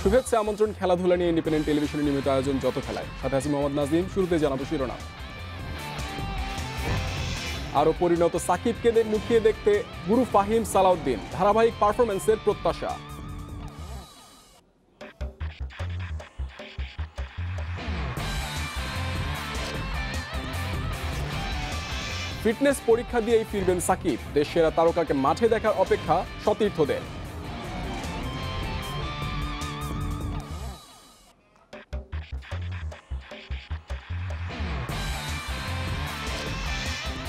শুভেচ্ছা আমন্ত্রণ খেলাধুলা নিয়ে ইন্ডিপেন্ডেন্ট টেলিভিশনের নিয়মিত আয়োজন যত খেলায়, সাথে আছি মোহাম্মদ নাজিম। শুরুতে জানাবো শিরোনাম। আরও পরিণত সাকিবকে মুখিয়ে দেখতে গুরু ফাহিম সালাউদ্দিন, ধারাবাহিক পারফরম্যান্সের প্রত্যাশা। ফিটনেস পরীক্ষা দিয়েই ফিরবেন সাকিব, দেশ সেরা তারকাকে মাঠে দেখার অপেক্ষা সতীর্থদের।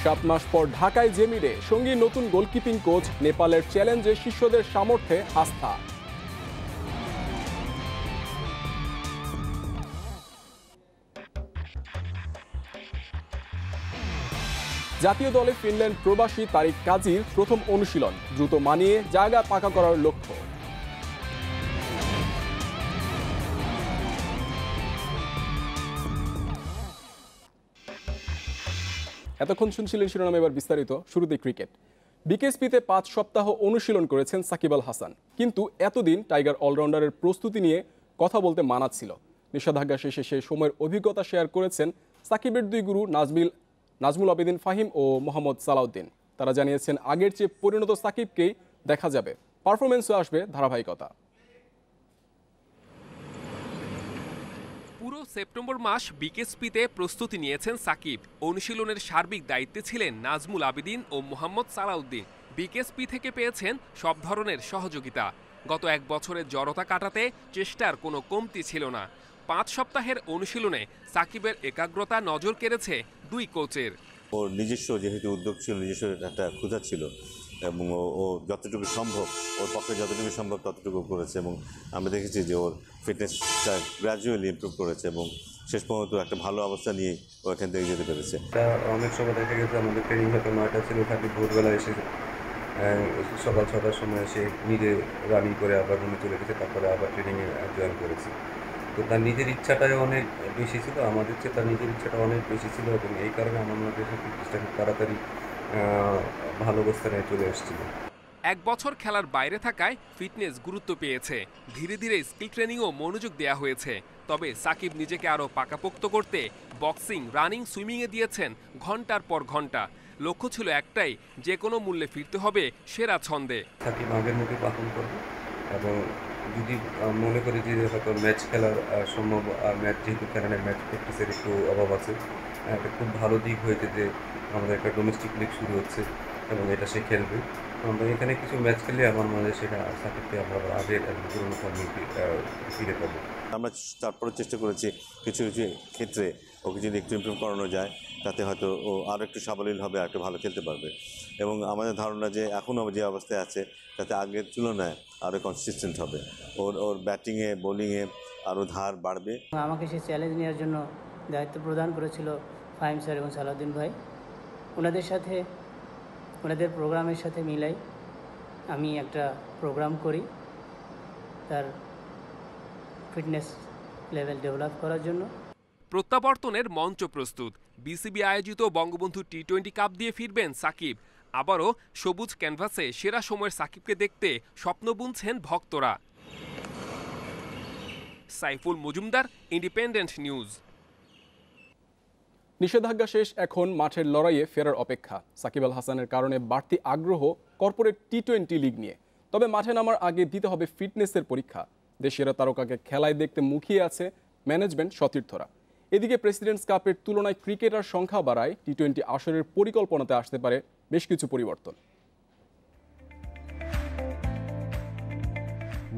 7 মাস পর ঢাকায় জেমিরে সঙ্গী নতুন গোলকিপিং কোচ, নেপালের চ্যালেঞ্জে শিষ্যদের সামর্থ্যে আস্থা। জাতীয় দলে ফিনল্যান্ড প্রবাসী তারিক কাজীর প্রথম অনুশীলন, দ্রুত মানিয়ে জায়গা পাকা করার লক্ষ্য। এতক্ষণ শুনছিলেন শিরোনাম, এবার বিস্তারিত। শুরুতে ক্রিকেট। বিকেএসপিতে 5 সপ্তাহ অনুশীলন করেছেন সাকিব আল হাসান, কিন্তু এতদিন টাইগার অলরাউন্ডারের প্রস্তুতি নিয়ে কথা বলতে মানাচ্ছিল। নিষেধাজ্ঞা শেষে সেই সময়ের অভিজ্ঞতা শেয়ার করেছেন সাকিবের দুই গুরু নাজমুল আবেদিন ফাহিম ও মোহাম্মদ সালাউদ্দিন। তারা জানিয়েছেন আগের চেয়ে পরিণত সাকিবকেই দেখা যাবে, পারফরমেন্সও আসবে ধারাবাহিকতা। পুরো সেপ্টেম্বর মাস বিকেএসপিতে প্রস্তুতি নিয়েছেন সাকিব। অনুশীলনের সার্বিক দায়িত্বে ছিলেন নাজমুল আবেদিন ও মোহাম্মদ সালাউদ্দিন। বিকেএসপি থেকে পেয়েছেন সব ধরনের সহযোগিতা। গত 1 বছরের জড়তা কাটাতে চেষ্টার কোনো কমতি ছিল না। 5 সপ্তাহের অনুশীলনে সাকিবের একাগ্রতা নজর কেড়েছে দুই কোচের। ওর নিজস্ব যেহেতু উদ্যোগ ছিল, নিজস্ব একটা ক্ষুধা ছিল এবং ও যতটুকু সম্ভব, ওর পক্ষে যতটুকু সম্ভব ততটুকু করেছে এবং আমরা দেখেছি যে ওর ফিটনেসটা গ্র্যাজুয়ালি ইমপ্রুভ করেছে এবং শেষ পর্যন্ত একটা ভালো অবস্থা নিয়ে ও এখান থেকে যেতে পেরেছে। অনেক সময় দেখা গেছে আমাদের ট্রেনিং হয়তো 9টা ছিল, খালি ভোরবেলা এসে সকাল 6টার সময় এসে নিজে রানিং করে আবার রুমে চলে গেছে, তারপরে আবার ট্রেনিংয়ে জয়েন করেছে। তো তার নিজের ইচ্ছাটাই অনেক বেশি ছিল, আমাদের চেয়ে তার নিজের ইচ্ছাটা অনেক বেশি ছিল এবং এই কারণে আমার মনে হয় ফিটনেসটা খুব তাড়াতাড়ি ভালো অবস্থানে চলে এসেছিল। 1 বছর খেলার বাইরে থাকায় ফিটনেস গুরুত্ব পেয়েছে। ধীরে ধীরে স্কিল ট্রেনিংও মনোযোগ দেওয়া হয়েছে। তবে সাকিব নিজেকে আরও পাকাপোক্ত করতে বক্সিং, রানিং, সুইমিংয়ে দিয়েছেন ঘন্টার পর ঘন্টা। লক্ষ্য ছিল একটাই, যে কোনো মূল্যে ফিরতে হবে সেরা ছন্দে। সাকিব আগের মধ্যে পালন করবে এবং যদি মনে করি যে হয়তো ম্যাচ খেলার সম্ভব, ম্যাচ যেহেতু খেলা নেই, ম্যাচ প্র্যাকটিসের একটু অভাব আছে, একটা খুব ভালো দিক হয়েছে যে আমাদের একটা ডোমেস্টিক লিগ শুরু হচ্ছে এবং এটা সে খেলবে। আমরা এখানে কিছু ম্যাচ খেললে আমার মনে হয় সেটা সাকিবকে আমরা আগের পুরোনো ফর্মে ফিরে পাবো। আমরা তারপরে চেষ্টা করেছি কিছু কিছু ক্ষেত্রে ওকে যদি একটু ইমপ্রুভ করানো যায়, তাতে হয়তো ও আরও একটু সাবলীল হবে, আর একটু ভালো খেলতে পারবে এবং আমাদের ধারণা যে এখনও যে অবস্থায় আছে তাতে আগের তুলনায় আরও কনসিস্টেন্ট হবে। ওর ব্যাটিংয়ে, বোলিংয়ে আরও ধার বাড়বে। আমাকে সেই চ্যালেঞ্জ নেওয়ার জন্য দায়িত্ব প্রদান করেছিল ফাহিম স্যার এবং সালাউদ্দিন ভাই। ওনাদের প্রোগ্রামের সাথে মিলাই আমি একটা প্রোগ্রাম করি তার ফিটনেস লেভেল ডেভেলপ করার জন্য। প্রত্যাবর্তনের মঞ্চ প্রস্তুত। বিসিবি আয়োজিত বঙ্গবন্ধু টি-20 কাপ দিয়ে ফিরবেন সাকিব। আবারও সবুজ ক্যানভাসে সেরা সময়ের সাকিবকে দেখতে স্বপ্ন বুনছেন ভক্তরা। Saiful Majumdar, independent news. নিষেধাজ্ঞা শেষ, এখন মাঠের লড়াইয়ে ফেরার অপেক্ষা। সাকিব আল হাসানের কারণে বাড়তি আগ্রহ কর্পোরেট টি-20 লিগ নিয়ে। তবে মাঠে নামার আগে দিতে হবে ফিটনেসের পরীক্ষা। দেশের তারকাকে খেলায় দেখতে মুখিয়ে আছে ম্যানেজমেন্ট, সতীর্থরা। এদিকে প্রেসিডেন্টস কাপের তুলনায় ক্রিকেটার সংখ্যা বাড়ায় টি-20 আসরের পরিকল্পনাতে আসতে পারে বেশ কিছু পরিবর্তন।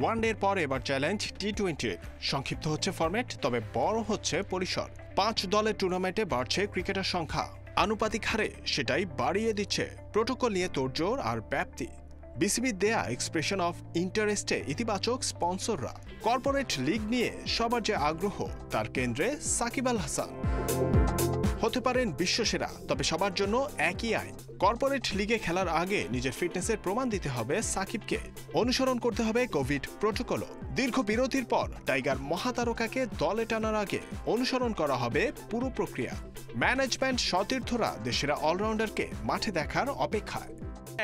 ওয়ানডের পর এবার চ্যালেঞ্জ টি-20। সংক্ষিপ্ত হচ্ছে ফরম্যাট, তবে বড় হচ্ছে পরিসর। 5 দলের টুর্নামেন্টে বাড়ছে ক্রিকেটার সংখ্যা। আনুপাতিক হারে সেটাই বাড়িয়ে দিচ্ছে প্রোটোকল নিয়ে তোড়জোড় আর ব্যাপ্তি। বিসিবির দেয়া এক্সপ্রেশন অফ ইন্টারেস্টে ইতিবাচক স্পন্সররা। কর্পোরেট লিগ নিয়ে সবার যে আগ্রহ, তার কেন্দ্রে সাকিব আল হাসান। হতে পারেন বিশ্বসেরা, তবে সবার জন্য একই আইন। কর্পোরেট লিগে খেলার আগে নিজের ফিটনেসের প্রমাণ দিতে হবে সাকিবকে। অনুসরণ করতে হবে কোভিড প্রোটোকলও। দীর্ঘ বিরতির পর টাইগার মহাতারকাকে দলে টানার আগে অনুসরণ করা হবে পুরো প্রক্রিয়া। ম্যানেজমেন্ট সতীর্থরা দেশের অলরাউন্ডারকে মাঠে দেখার অপেক্ষায়।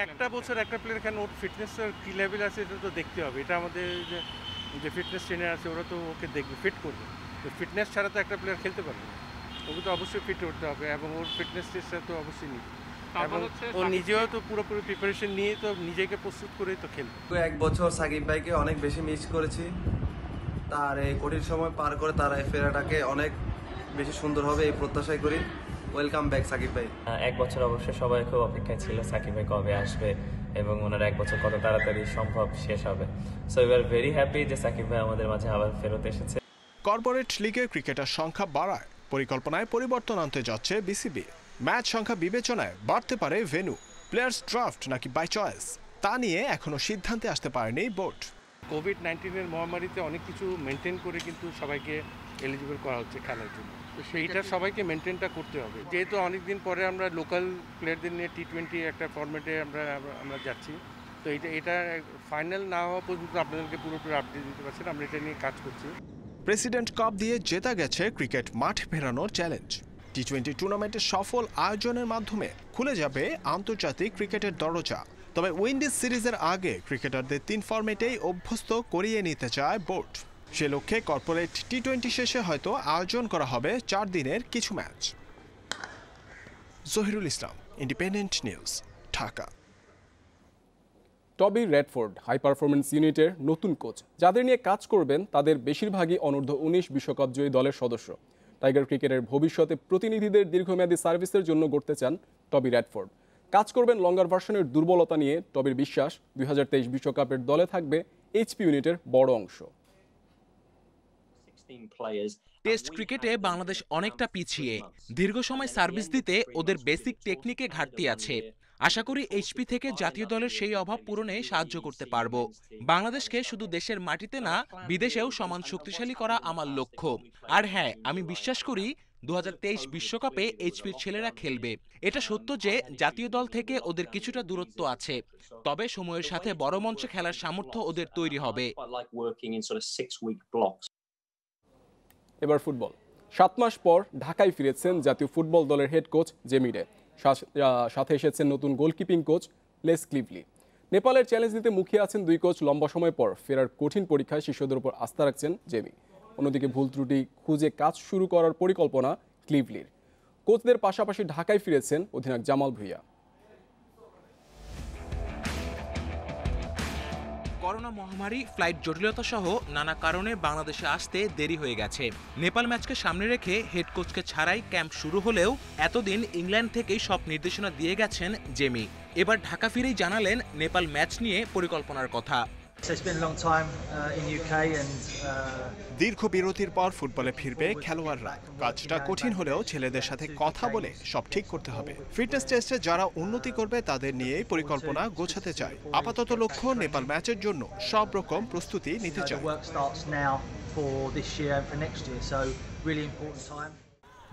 একটা বছর একটা প্লেয়ার কেন ওর ফিটনেসের কী লেভেল আছে এটা তো দেখতে হবে। এটা আমাদের যে ফিটনেস ট্রেনার আছে ওরা তো ওকে দেখবে, ফিট করবে। তো ফিটনেস ছাড়া তো একটা প্লেয়ার খেলতে পারবে না। ওকে তো অবশ্যই ফিট করতে হবে এবং ওর ফিটনেস টেস্টটা তো অবশ্যই নিবে এবং ও নিজেও তো পুরোপুরি প্রিপারেশন নিয়ে তো নিজেকে প্রস্তুত করেই তো খেলবে। এক বছর সাকিব ভাইকে অনেক বেশি মিস করেছি। তার এই কঠিন সময় পার করে তার এই ফেরাটাকে অনেক বেশি সুন্দর হবে এই প্রত্যাশাই করি। ওয়েলকাম ব্যাক সাকিব ভাই। এক বছর অবশ্যই সবাই খুব অপেক্ষায় ছিল সাকিব ভাই কবে আসবে এবং ওনার এক বছর কত তাড়াতাড়ি সম্ভব শেষ হবে। So we are very happy যে সাকিব ভাই আমাদের মাঝে আবার ফেরত এসেছে। কর্পোরেট লিগে ক্রিকেটার সংখ্যা বাড়ায় পরিকল্পনায় পরিবর্তন আনতে যাচ্ছে বিসিবি। ম্যাচ সংখ্যা বিবেচনায় বাড়তে পারে ভেন্যু, প্লেয়ার্স ড্রাফট নাকি বাই চয়েস, তা নিয়ে এখনো সিদ্ধান্তে আসতে পারেনি বোর্ড। কোভিড-19 মহামারীতে অনেক কিছু মেনটেন করে কিন্তু সবাইকে এলিজিবল করা হচ্ছে খেলার জন্য। তো সেইটা সবাইকে মেনটেনটা করতে হবে। যেহেতু অনেকদিন পরে আমরা লোকাল প্লেয়ারদের নিয়ে টি-20 একটা ফরম্যাটে আমরা যাচ্ছি, তো এটা ফাইনাল না হওয়া পর্যন্ত আপনাদেরকে পুরোপুরি আপডেট দিতে পারছি না। আমরা এটা নিয়ে কাজ করছি। প্রেসিডেন্ট কাপ দিয়ে জেতা গেছে ক্রিকেট মাঠ ফেরানোর চ্যালেঞ্জ। টি-20 টুর্নামেন্টের সফল আয়োজনের মাধ্যমে খুলে যাবে আন্তর্জাতিক ক্রিকেটের দরজা। তবে উইন্ডিজ সিরিজের আগে ক্রিকেটারদের 3 ফরম্যাটেই অভ্যস্ত করিয়ে নিতে চায় বোর্ড। সে লক্ষ্যে কর্পোরেট টি-20 শেষে হয়তো আয়োজন করা হবে 4 দিনের কিছু ম্যাচ। জহিরুল ইসলাম, ইন্ডিপেন্ডেন্ট নিউজ, ঢাকা। টবি রেডফোর্ড হাই পারফরমেন্স ইউনিটের নতুন কোচ। যাদের নিয়ে কাজ করবেন তাদের বেশিরভাগই অনূর্ধ্ব-19 বিশ্বকাপ জয়ী দলের সদস্য। টাইগার ক্রিকেটের ভবিষ্যতে প্রতিনিধিদের দীর্ঘমেয়াদী সার্ভিসের জন্য গড়তে চান টবি রেডফোর্ড। কাজ করবেন লঙ্গার ভার্সনের দুর্বলতা নিয়ে। টবির বিশ্বাস 2023 বিশ্বকাপের দলে থাকবে এইচপি ইউনিটের বড় অংশ। টেস্ট ক্রিকেটে বাংলাদেশ অনেকটা পিছিয়ে। দীর্ঘ সময় সার্ভিস দিতে ওদের বেসিক টেকনিকে ঘাটতি আছে। আশা করি এইচপি থেকে জাতীয় দলের সেই অভাব পূরণে সাহায্য করতে পারবো। বাংলাদেশকে শুধু দেশের মাটিতে না বিদেশেও সমান শক্তিশালী করা আমার লক্ষ্য। আর হ্যাঁ, আমি বিশ্বাস করি 2023 বিশ্বকাপে এইচপির ছেলেরা খেলবে। এটা সত্য যে জাতীয় দল থেকে ওদের কিছুটা দূরত্ব আছে, তবে সময়ের সাথে বড় মঞ্চে খেলার সামর্থ্য ওদের তৈরি হবে। এবার ফুটবল। 7 মাস পর ঢাকায় ফিরেছেন জাতীয় ফুটবল দলের হেড কোচ জেমি রে। সাথে এসেছেন নতুন গোলকিপিং কোচ লেস ক্লিভলি। নেপালের চ্যালেঞ্জ নিতে মুখিয়ে আছেন দুই কোচ। লম্বা সময় পর ফেরার কঠিন পরীক্ষায় শিষ্যদের উপর আস্থা রাখছেন জেমি। অন্যদিকে ভুল ত্রুটি খুঁজে কাজ শুরু করার পরিকল্পনা ক্লিভলির। কোচদের পাশাপাশি ঢাকায় ফিরেছেন অধিনায়ক জামাল ভুঁইয়া। করোনা মহামারী, ফ্লাইট জটিলতা সহ নানা কারণে বাংলাদেশে আসতে দেরি হয়ে গেছে। নেপাল ম্যাচকে সামনে রেখে হেড কোচকে ছাড়াই ক্যাম্প শুরু হলেও এতদিন ইংল্যান্ড থেকেই সব নির্দেশনা দিয়ে গেছেন জেমি। এবার ঢাকা ফিরেই জানালেন নেপাল ম্যাচ নিয়ে পরিকল্পনার কথা। দীর্ঘ বিরতির পর ফুটবলে ফিরবে খেলোয়াড়রা। কাজটা কঠিন হলেও ছেলেদের সাথে কথা বলে সব ঠিক করতে হবে। ফিটনেস টেস্টে যারা উন্নতি করবে তাদের নিয়েই পরিকল্পনা গোছাতে চাই। আপাতত লক্ষ্য নেপাল ম্যাচের জন্য সব রকম প্রস্তুতি নিতে চাই।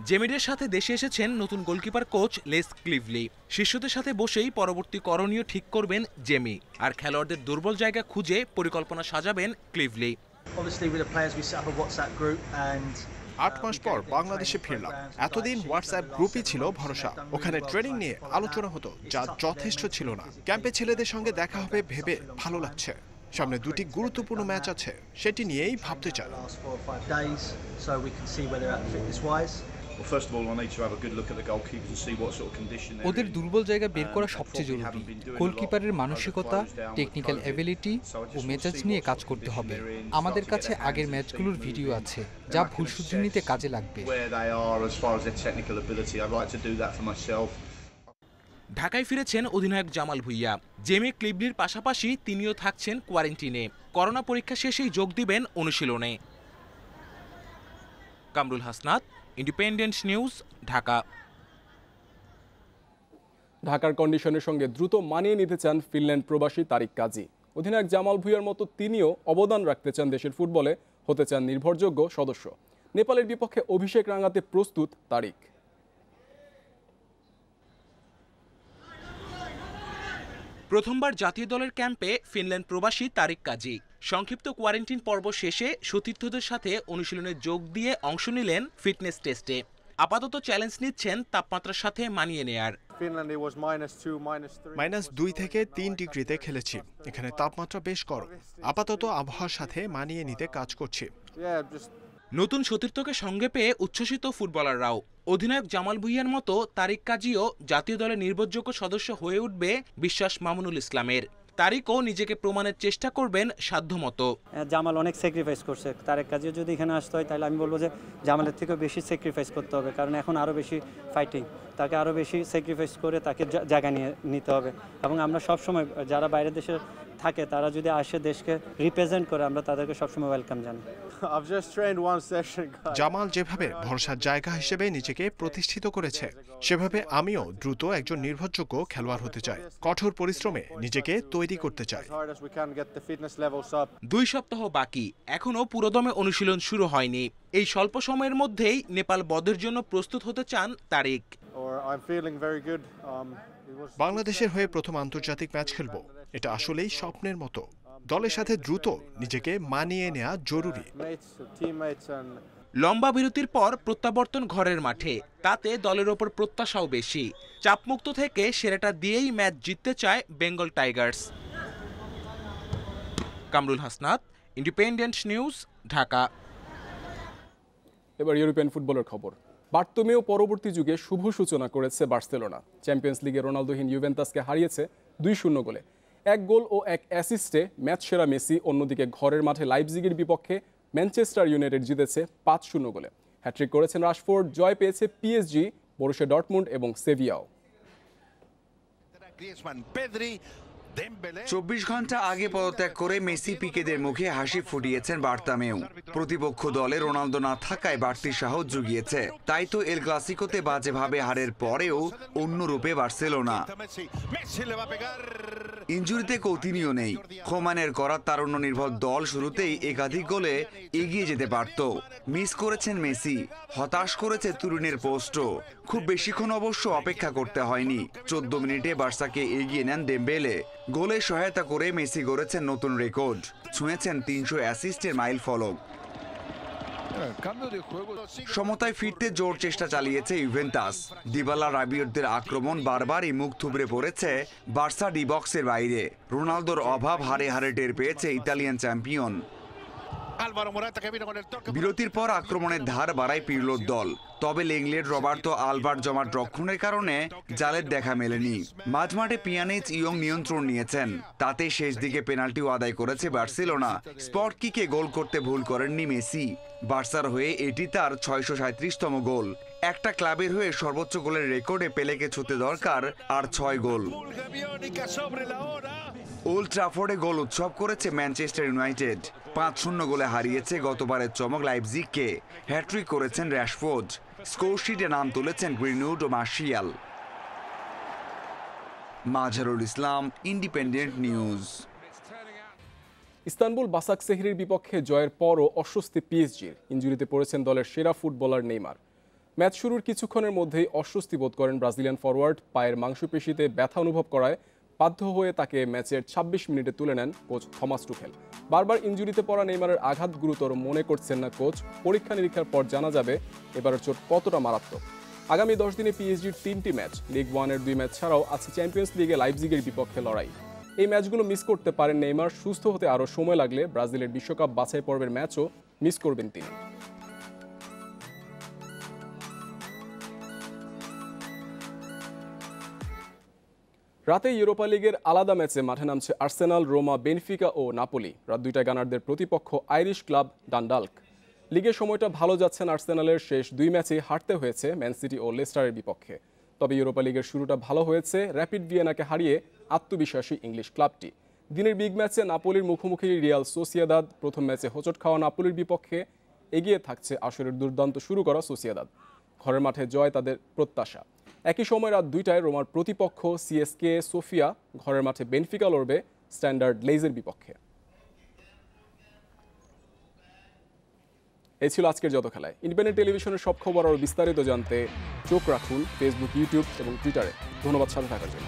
জেমিডের সাথে দেশে এসেছেন নতুন গোলকিপার কোচ লেস ক্লিভলি। শিষ্যদের সাথে বসেই পরবর্তী করণীয় ঠিক করবেন জেমি, আর খেলোয়াড়দের দুর্বল জায়গা খুঁজে পরিকল্পনা সাজাবেন ক্লিভলি। 8 মাস পর বাংলাদেশে ফিরলাম। এতদিন হোয়াটসঅ্যাপ গ্রুপই ছিল ভরসা। ওখানে ট্রেনিং নিয়ে আলোচনা হতো, যা যথেষ্ট ছিল না। ক্যাম্পে ছেলেদের সঙ্গে দেখা হবে ভেবে ভালো লাগছে। সামনে 2টি গুরুত্বপূর্ণ ম্যাচ আছে, সেটি নিয়েই ভাবতে চাই। ওদের দুর্বল জায়গা বের করা সবচেয়ে জরুরি। গোলকিপারের মানসিকতা, টেকনিক্যাল এবিলিটি ও মেজাজ নিয়ে কাজ করতে হবে। আমাদের কাছে আগের ম্যাচগুলোর ভিডিও আছে, যা ভুল শুধরে নিতে কাজে লাগবে। ঢাকায় ফিরেছেন অধিনায়ক জামাল ভুঁইয়া। জেমি ক্লিভলির পাশাপাশি তিনিও থাকছেন কোয়ারেন্টিনে। করোনা পরীক্ষা শেষেই যোগ দিবেন অনুশীলনে। Kamrul Hasnat, independent news, Dhaka. ঢাকার কন্ডিশনের সঙ্গে দ্রুত মানিয়ে নিতে চান ফিনল্যান্ড প্রবাসী তারিক কাজী। অধিনায়ক জামাল ভুঁইয়ার মতো তিনিও অবদান রাখতে চান দেশের ফুটবলে, হতে চান নির্ভরযোগ্য সদস্য। নেপালের বিপক্ষে অভিষেক রাঙাতে প্রস্তুত তারিক। প্রথমবার জাতীয় দলের ক্যাম্পে ফিনল্যান্ড প্রবাসী তারিক কাজী। সংক্ষিপ্ত কোয়ারেন্টিন পর্ব শেষে সতীর্থদের সাথে অনুশীলনে যোগ দিয়ে অংশ নিলেন ফিটনেস টেস্টে। আপাতত চ্যালেঞ্জ নিচ্ছেন তাপমাত্রার সাথে মানিয়ে নেয়ার। -2 থেকে 3 ডিগ্রিতে খেলেছি। এখানে তাপমাত্রা বেশ গরম। আপাতত আবহাওয়ার সাথে মানিয়ে নিতে কাজ করছি। নতুন সতীর্থকে সঙ্গে পেয়ে উচ্ছ্বসিত ফুটবলাররাও। অধিনায়ক জামাল ভুঁইয়ার মতো তারিক কাজীও জাতীয় দলের নির্ভরযোগ্য সদস্য হয়ে উঠবে বিশ্বাস মামুনুল ইসলামের। তারিকও নিজেকে প্রমাণের চেষ্টা করবেন সাধ্যমতো। জামাল অনেক স্যাক্রিফাইস করছে, তারেক কাজীও যদি এখানে আসতে হয় তাহলে আমি বলবো যে জামালের থেকেও বেশি স্যাক্রিফাইস করতে হবে, কারণ এখন আরও বেশি ফাইটিং, তাকে আরও বেশি স্যাক্রিফাইস করে তাকে জায়গা নিতে হবে। এবং আমরা সবসময় যারা বাইরের দেশে থাকে তারা যদি আসে দেশকে রিপ্রেজেন্ট করে, আমরা তাদেরকে সবসময় ওয়েলকাম জানাই। জামাল যেভাবে ভরসার জায়গা হিসেবে নিজেকে প্রতিষ্ঠিত করেছে, সেভাবে আমিও দ্রুত একজন নির্ভরযোগ্য খেলোয়াড় হতে চাই। কঠোর পরিশ্রমে নিজেকে তৈরি করতে চাই। 2 সপ্তাহ বাকি, এখনো পুরোদমে অনুশীলন শুরু হয়নি। এই স্বল্প সময়ের মধ্যেই নেপাল বদের জন্য প্রস্তুত হতে চান তারিক। বাংলাদেশের হয়ে প্রথম আন্তর্জাতিক ম্যাচ খেলব, এটা আসলেই স্বপ্নের মতো। দলের সাথে দ্রুত নিজেকে মানিয়ে নেওয়া জরুরি। লম্বা বিরতির পর প্রত্যাবর্তন ঘরের মাঠে, তাতে দলের ওপর প্রত্যাশাও বেশি। চাপমুক্ত থেকে সেরাটা দিয়েই ম্যাচ জিততে চায় Bengal Tigers. Kamrul Hasnat, independent news, Dhaka. এবার ইউরোপিয়ান ফুটবলের খবর। বার্তোমেও পরবর্তী যুগে শুভ সূচনা করেছে বার্সেলোনা। চ্যাম্পিয়ন্স লিগে রোনালদোহীন ইউভেন্টাসকে হারিয়েছে 2-0 গোলে। 1 গোল ও 1 অ্যাসিস্টে ম্যাচ সেরা মেসি। অন্যদিকে ঘরের মাঠে লাইপজিগের বিপক্ষে ম্যানচেস্টার ইউনাইটেড জিতেছে 5-0 গোলে। হ্যাট্রিক করেছেন রাশফোর্ড। জয় পেয়েছে পিএসজি, বরুসিয়া ডর্টমুন্ড এবং সেভিয়াও। 24 ঘন্টা আগে পদত্যাগ করে মেসি পিকেদের মুখে হাসি ফুটিয়েছেন বার্তামেও। প্রতিপক্ষ দলে রোনালদো না থাকায় বাড়তি সাহস জুগিয়েছে। তাই তো এল ক্লাসিকোতে বাজেভাবে হারের পরেও অন্য রূপে বার্সেলোনা। ইনজুরিতে কৌতিনিও নেই। কোমানের করা তারুণ্য নির্ভর দল শুরুতেই একাধিক গোলে এগিয়ে যেতে পারত। মিস করেছেন মেসি, হতাশ করেছে তুরিনের পোস্টও। খুব বেশিক্ষণ অবশ্য অপেক্ষা করতে হয়নি। 14 মিনিটে বার্সাকে এগিয়ে নেন ডেম্বেলে। গোলে সহায়তা করে মেসি গড়েছেন নতুন রেকর্ড, ছুঁয়েছেন 300 অ্যাসিস্টের মাইল ফলক। সমতায় ফিরতে জোর চেষ্টা চালিয়েছে ইউভেন্টাস। দিবালা রাবিওটদের আক্রমণ বারবারই মুখ থুবড়ে পড়েছে বার্সা ডি বক্সের বাইরে। রোনালদোর অভাব হারে হারে টের পেয়েছে ইতালিয়ান চ্যাম্পিয়ন। বিরতির পর আক্রমণের ধার বাড়ায় পিরলোর দল। তবে লেংলেট রবার্তো আলভার জমাট রক্ষণের কারণে জালের দেখা মেলেনি। মাঝমাঠে পিয়ানিচ ইয়ং নিয়ন্ত্রণ নিয়েছেন। তাতে শেষ দিকে পেনাল্টিও আদায় করেছে বার্সেলোনা। স্পট কিকে গোল করতে ভুল করেননি মেসি। বার্সার হয়ে এটি তার 637তম গোল। একটা ক্লাবের হয়ে সর্বোচ্চ গোলের রেকর্ডে পেলেকে ছুঁতে দরকার আর 6 গোল। ওল্ড ট্রাফোর্ডে গোল উৎসব করেছে ম্যানচেস্টার ইউনাইটেড। 5-0 গোলে হারিয়েছে গতবারের চমক লাইপজিগকে। হ্যাট্রিক করেছেন রাশফোর্ড। স্কোরশিটে নাম তুলেছেন গ্রিনউড ও Martial. Mazharul Islam, independent news. Istanbul বাসাকশেহিরের বিপক্ষে জয়ের পরও অস্বস্তি পিএসজির। ইনজুরিতে পড়েছেন দলের সেরা ফুটবলার নেইমার। ম্যাচ শুরুর কিছুক্ষণের মধ্যেই অস্বস্তি বোধ করেন ব্রাজিলিয়ান ফরওয়ার্ড। পায়ের মাংসপেশিতে ব্যথা অনুভব করায় বাধ্য হয়ে তাকে ম্যাচের 26 মিনিটে তুলে নেন কোচ থমাস টুখেল। বারবার ইনজুরিতে পড়া নেইমারের আঘাত গুরুতর মনে করছেন না কোচ। পরীক্ষা নিরীক্ষার পর জানা যাবে এবারের চোট কতটা মারাত্মক। আগামী 10 দিনে পিএসজির 3টি ম্যাচ, লিগ 1-এর 2 ম্যাচ ছাড়াও আছে চ্যাম্পিয়ন্স লিগে লাইপজিগের বিপক্ষে লড়াই। এই ম্যাচগুলো মিস করতে পারেন নেইমার। সুস্থ হতে আরও সময় লাগলে ব্রাজিলের বিশ্বকাপ বাছাই পর্বের ম্যাচও মিস করবেন তিনি। রাতে ইউরোপা লিগের আলাদা ম্যাচে মাঠে নামছে আর্সেনাল, রোমা, বেনফিকা ও নাপোলি। রাত 2টায় গানারদের প্রতিপক্ষ আইরিশ ক্লাব ডানডাল্ক। লিগের সময়টা ভালো যাচ্ছেন আর্সেনালের। শেষ 2 ম্যাচে হারতে হয়েছে ম্যান সিটি ও লেস্টারের বিপক্ষে। তবে ইউরোপা লিগের শুরুটা ভালো হয়েছে। র্যাপিড ভিয়েনাকে হারিয়ে আত্মবিশ্বাসী ইংলিশ ক্লাবটি। দিনের বিগ ম্যাচে নাপোলির মুখোমুখি রিয়াল সোসিয়েদাদ। প্রথম ম্যাচে হোঁচট খাওয়া নাপোলির বিপক্ষে এগিয়ে থাকছে আসরের দুর্দান্ত শুরু করা সোসিয়েদাদ। ঘরের মাঠে জয় তাদের প্রত্যাশা। একই সময় রাত 2টায় রোমার প্রতিপক্ষ সিএসকে সোফিয়া। ঘরের মাঠে বেনফিকা লড়বে স্ট্যান্ডার্ড লেইজের বিপক্ষে। এই ছিল আজকের যত খেলায়। ইন্ডিপেন্ডেন্ট টেলিভিশনের সব খবর আরও বিস্তারিত জানতে চোখ রাখুন ফেসবুক, ইউটিউব এবং টুইটারে। ধন্যবাদ সাথে থাকার জন্য।